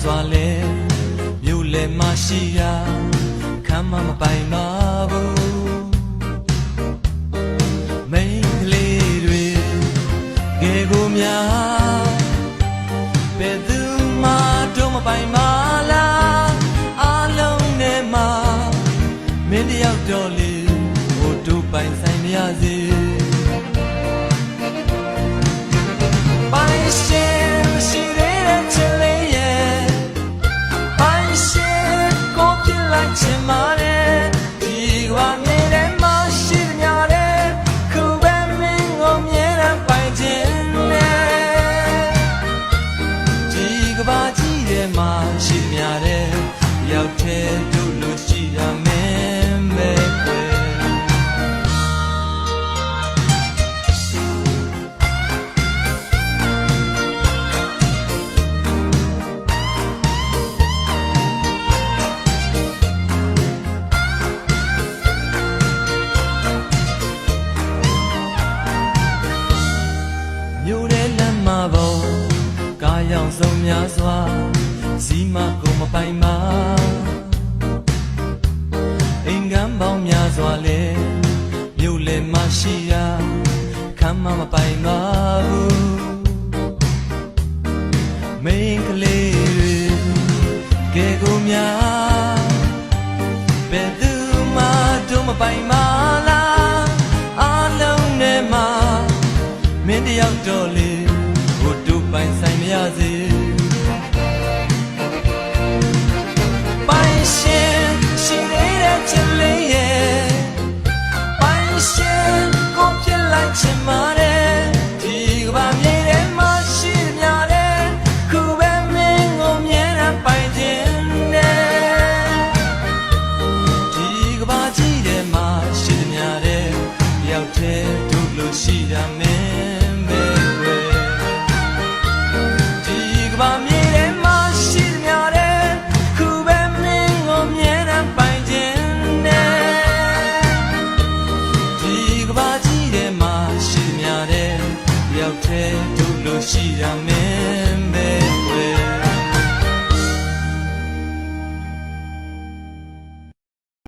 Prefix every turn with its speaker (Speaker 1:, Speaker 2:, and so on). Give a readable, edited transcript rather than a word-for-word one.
Speaker 1: စွာလဲမြို့လယ်မှာရှိရာခံမမပိုင်ပါဘူးမိန်းကလေးတွေကဲကိုများဘယ်သူမှတော့မပိုင်ပါလားအားလုံးနဲ့မှမင်းတယောက်တော့လေဟိုတို့ပိုင်ဆိုင်မရစေပိုင်ရှင်ရှိတဲ့ချစ်လေးရဲ့ပိုင်ရှင်ကိုပြလိုက်ချင်ပါတယ်ဒီကဘာမြင်တဲ့မရှိများတဲ့ခုပဲမင်းကိုမြင်တဲ့ပိုင်ခြင်းနဲ့ဒီကဘာကြီးရဲ့မရှိများတဲ့ရောက်တဲ့တို့လို့ရှိရမယ်မဲကွယ်မြို့ထဲလမ်းမပေါ်ကားရောက်ဆုံးများစွာစီမကိုမပိုင်ပါအင်္ဂမ်းပေါင်းများစွာလဲမြို့လယ်မှာရှိရာခံမမပိုင်ပါဘူးမိန်းကလေးတွေကဲကိုများဘယ်သူမှတော့မပိုင်ပါလားအားလုံးနဲ့မှမင်းတယောက်တော့လေ